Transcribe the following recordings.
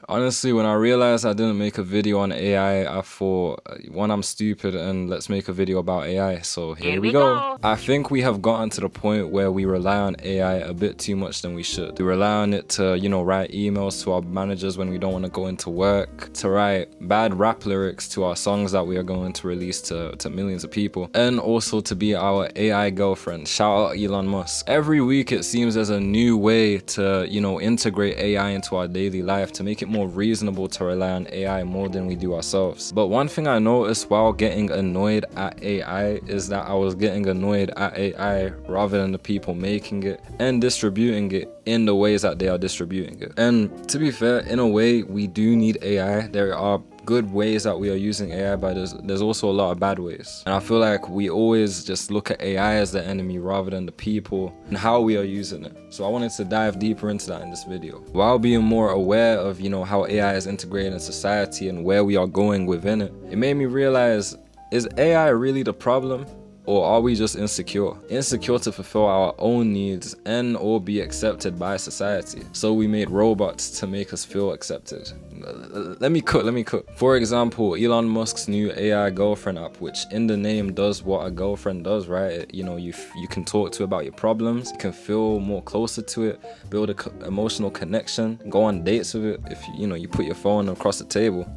Honestly, when I realized I didn't make a video on AI, I thought, one, I'm stupid, and let's make a video about AI. So here we go. I think we have gotten to the point where we rely on AI a bit too much than we should. We rely on it to, write emails to our managers when we don't want to go into work, to write bad rap lyrics to our songs that we are going to release to millions of people, and also to be our AI girlfriend. Shout out Elon Musk. Every week it seems there's a new way to, integrate AI into our daily life to make it more reasonable to rely on AI more than we do ourselves. But one thing I noticed while getting annoyed at AI is that I was getting annoyed at AI rather than the people making it and distributing it in the ways that they are distributing it. And to be fair, in a way, we do need AI. There are good ways that we are using AI, but there's also a lot of bad ways. And I feel like we always just look at AI as the enemy rather than the people and how we are using it. So I wanted to dive deeper into that in this video. While being more aware of, how AI is integrated in society and where we are going within it, it made me realize, is AI really the problem? Or are we just insecure? Insecure to fulfill our own needs and or be accepted by society. So we made robots to make us feel accepted. Let me cook. For example, Elon Musk's new a.i. girlfriend app, which in the name does what a girlfriend does, right? You can talk to it about your problems, you can feel more closer to it, build a emotional connection, go on dates with it. If you put your phone across the table,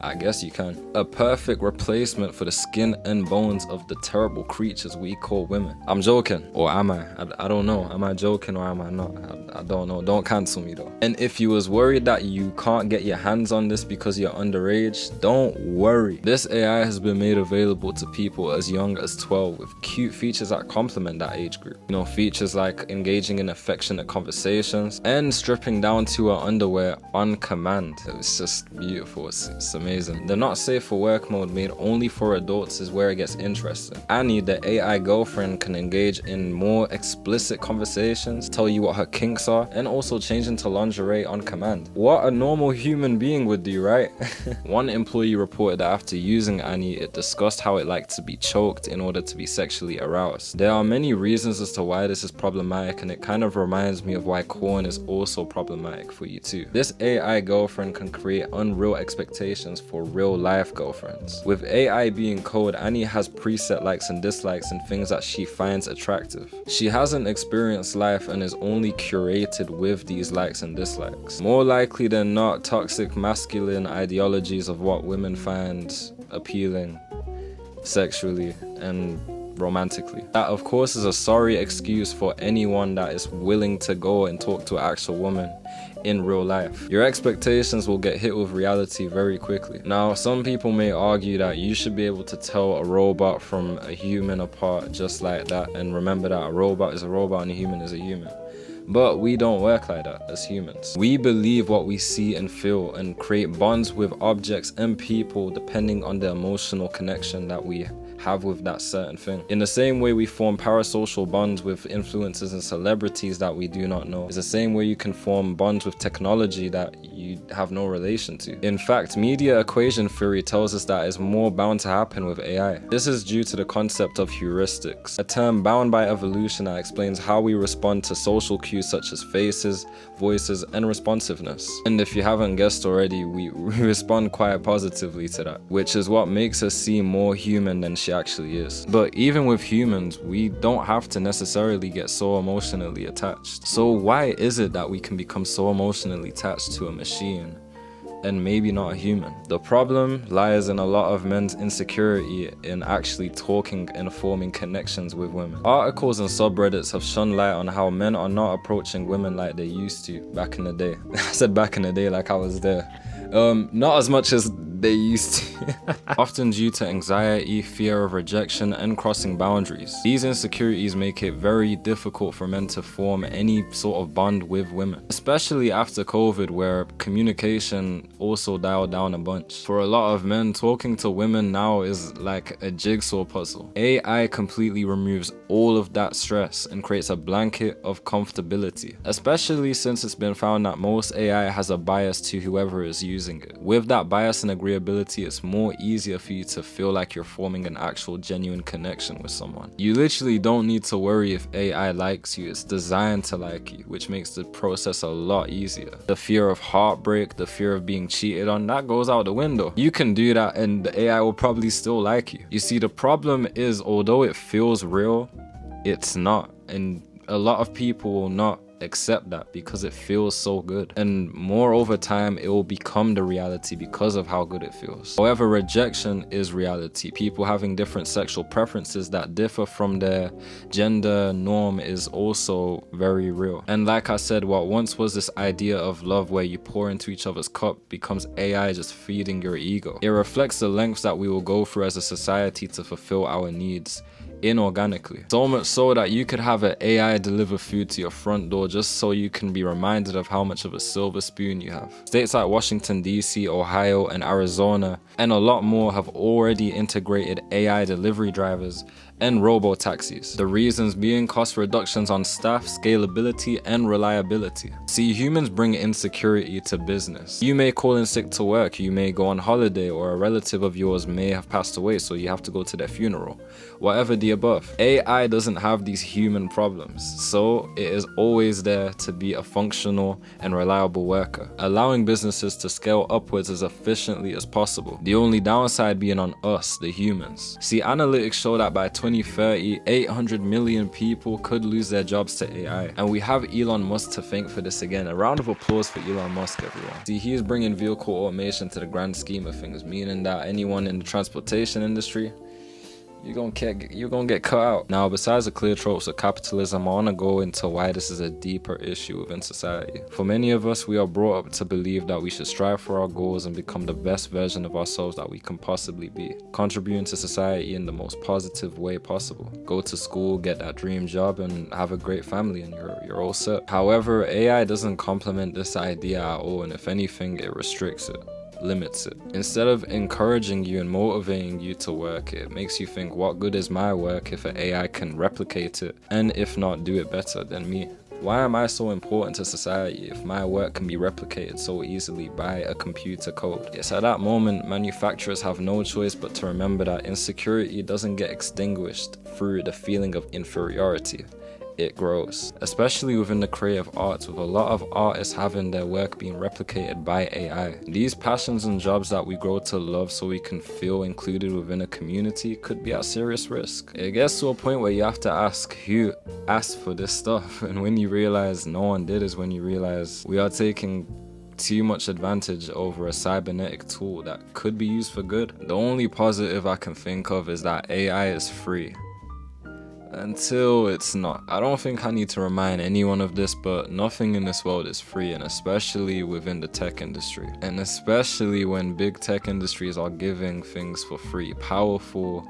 I guess you can. A perfect replacement for the skin and bones of the terrible creatures we call women. I'm joking, or am I? I don't know. Am I joking or am I not? I don't know. Don't cancel me though. And if you was worried that you can't get your hands on this because you're underage, don't worry. This AI has been made available to people as young as 12 with cute features that complement that age group. Features like engaging in affectionate conversations and stripping down to her underwear on command. It's just beautiful. It's amazing. The not safe for work mode made only for adults is where it gets interesting. Annie, the AI girlfriend, can engage in more explicit conversations, tell you what her kinks are, and also change into lingerie on command. What a normal human being would do, right? One employee reported that after using Annie, it discussed how it liked to be choked in order to be sexually aroused. There are many reasons as to why this is problematic, and it kind of reminds me of why corn is also problematic for you too. This AI girlfriend can create unreal expectations for real life girlfriends. With AI being code, Annie has preset likes and dislikes and things that she finds attractive. She hasn't experienced life and is only curated with these likes and dislikes. More likely than not, toxic masculine ideologies of what women find appealing sexually and romantically. That of course is a sorry excuse for anyone that is willing to go and talk to an actual woman in real life. Your expectations will get hit with reality very quickly. Now, some people may argue that you should be able to tell a robot from a human apart just like that, and remember that a robot is a robot and a human is a human. But we don't work like that as humans. We believe what we see and feel and create bonds with objects and people depending on the emotional connection that we have with that certain thing. In the same way we form parasocial bonds with influencers and celebrities that we do not know, it's the same way you can form bonds with technology that you have no relation to. In fact, media equation theory tells us that it's more bound to happen with AI. This is due to the concept of heuristics, a term bound by evolution that explains how we respond to social cues such as faces, voices, and responsiveness. And if you haven't guessed already, we respond quite positively to that, which is what makes us seem more human than she actually is. But even with humans, we don't have to necessarily get so emotionally attached. So why is it that we can become so emotionally attached to a machine and maybe not a human? The problem lies in a lot of men's insecurity in actually talking and forming connections with women. Articles and subreddits have shone light on how men are not approaching women like they used to back in the day. I said back in the day like I was there. Not as much as they used to. Often due to anxiety, fear of rejection, and crossing boundaries. These insecurities make it very difficult for men to form any sort of bond with women, especially after COVID, where communication also dialed down a bunch. For a lot of men, talking to women now is like a jigsaw puzzle. AI completely removes all of that stress and creates a blanket of comfortability, especially since it's been found that most AI has a bias to whoever is using it. With that bias in a agreeability, it's more easier for you to feel like you're forming an actual genuine connection with someone. You literally don't need to worry if AI likes you. It's designed to like you, which makes the process a lot easier. The fear of heartbreak, the fear of being cheated on, that goes out the window. You can do that and the AI will probably still like you. You see, the problem is, although it feels real, it's not. And a lot of people will not accept that because it feels so good, and more over time it will become the reality because of how good it feels. However, rejection is reality. People having different sexual preferences that differ from their gender norm is also very real. And like I said, what once was this idea of love where you pour into each other's cup becomes AI just feeding your ego. It reflects the lengths that we will go through as a society to fulfill our needs inorganically. So much so that you could have an AI deliver food to your front door just so you can be reminded of how much of a silver spoon you have. States like Washington, D.C., Ohio, and Arizona, and a lot more have already integrated AI delivery drivers and robo-taxis. The reasons being cost reductions on staff, scalability, and reliability. See, humans bring insecurity to business. You may call in sick to work, you may go on holiday, or a relative of yours may have passed away, so you have to go to their funeral. Whatever the above. AI doesn't have these human problems, so it is always there to be a functional and reliable worker, allowing businesses to scale upwards as efficiently as possible. The only downside being on us, the humans. See, analytics show that by 2030, 800 million people could lose their jobs to AI. And we have Elon Musk to thank for this again. A round of applause for Elon Musk, everyone. See, he is bringing vehicle automation to the grand scheme of things, meaning that anyone in the transportation industry, you're gonna get cut out. Now, besides the clear tropes of capitalism, I wanna go into why this is a deeper issue within society. For many of us, we are brought up to believe that we should strive for our goals and become the best version of ourselves that we can possibly be, contributing to society in the most positive way possible. Go to school, get that dream job, and have a great family, and you're all set. However, AI doesn't complement this idea at all, and if anything, it restricts it, limits it. Instead of encouraging you and motivating you to work, it makes you think, what good is my work if an AI can replicate it, and if not, do it better than me? Why am I so important to society if my work can be replicated so easily by a computer code? Yes, at that moment, manufacturers have no choice but to remember that insecurity doesn't get extinguished through the feeling of inferiority. It grows, especially within the creative arts, with a lot of artists having their work being replicated by AI. These passions and jobs that we grow to love so we can feel included within a community could be at serious risk. It gets to a point where you have to ask, who asked for this stuff? And when you realize no one did is when you realize we are taking too much advantage over a cybernetic tool that could be used for good. The only positive I can think of is that AI is free. Until it's not. I don't think I need to remind anyone of this, but nothing in this world is free, and especially within the tech industry. And especially when big tech industries are giving things for free, powerful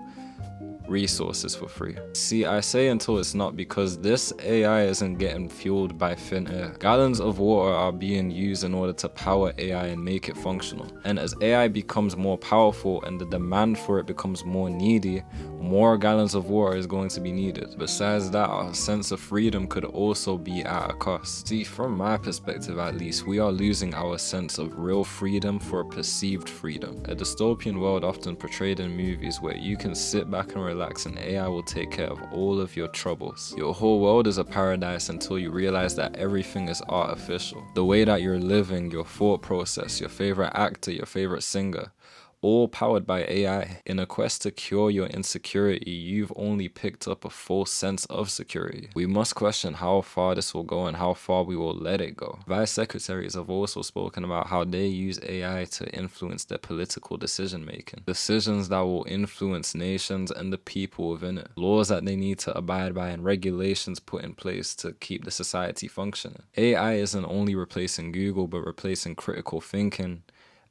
resources for free. See, I say until it's not because this AI isn't getting fueled by thin air. Gallons of water are being used in order to power AI and make it functional. And as AI becomes more powerful and the demand for it becomes more needy, more gallons of water is going to be needed. Besides that, our sense of freedom could also be at a cost. See, from my perspective at least, we are losing our sense of real freedom for perceived freedom. A dystopian world often portrayed in movies where you can sit back and relax and AI will take care of all of your troubles. Your whole world is a paradise until you realize that everything is artificial. The way that you're living, your thought process, your favorite actor, your favorite singer, all powered by AI. In a quest to cure your insecurity, you've only picked up a false sense of security. We must question how far this will go and how far we will let it go. Vice secretaries have also spoken about how they use AI to influence their political decision making. Decisions that will influence nations and the people within it. Laws that they need to abide by and regulations put in place to keep the society functioning. AI isn't only replacing Google, but replacing critical thinking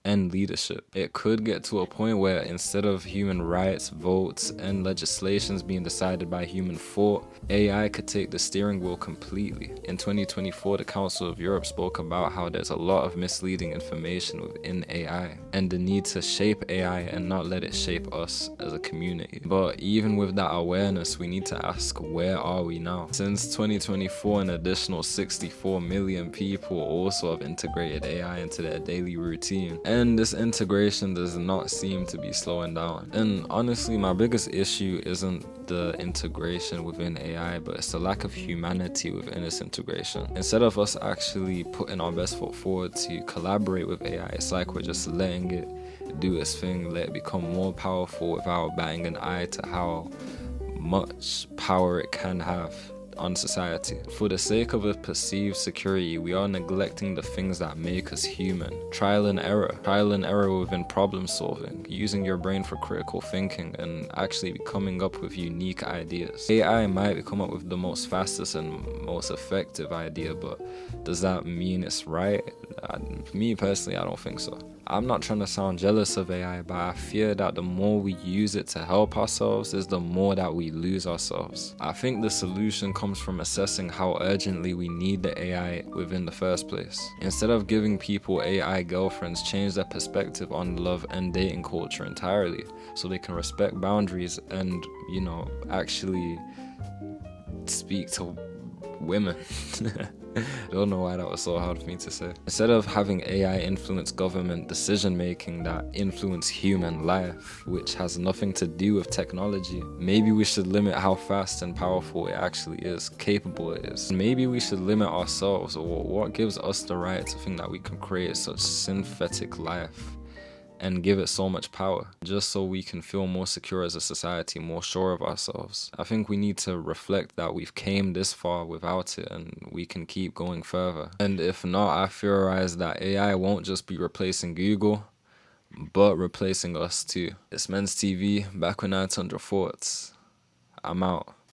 and leadership. It could get to a point where instead of human rights, votes, and legislations being decided by human thought, AI could take the steering wheel completely. In 2024, the Council of Europe spoke about how there's a lot of misleading information within AI and the need to shape AI and not let it shape us as a community. But even with that awareness, we need to ask, where are we now? Since 2024, an additional 64 million people also have integrated AI into their daily routine. and this integration does not seem to be slowing down. And honestly, my biggest issue isn't the integration within AI, but it's the lack of humanity within this integration. Instead of us actually putting our best foot forward to collaborate with AI, it's like we're just letting it do its thing, let it become more powerful without batting an eye to how much power it can have on society. For the sake of a perceived security, we are neglecting the things that make us human. Trial and error within problem solving, using your brain for critical thinking, and actually coming up with unique ideas. AI might come up with the most fastest and most effective idea, but does that mean it's right? Me personally, I don't think so. I'm not trying to sound jealous of AI, but I fear that the more we use it to help ourselves is the more that we lose ourselves. I think the solution comes from assessing how urgently we need the AI within the first place. Instead of giving people AI girlfriends, change their perspective on love and dating culture entirely, so they can respect boundaries and, actually speak to women. I don't know why that was so hard for me to say. Instead of having AI influence government decision making that influence human life, which has nothing to do with technology, maybe we should limit how fast and powerful it actually is, capable it is. Maybe we should limit ourselves, or what gives us the right to think that we can create such synthetic life and give it so much power, just so we can feel more secure as a society, more sure of ourselves. I think we need to reflect that we've came this far without it and we can keep going further. And if not, I theorize that AI won't just be replacing Google, but replacing us too. It's Men's TV, back with 900 thoughts. I'm out.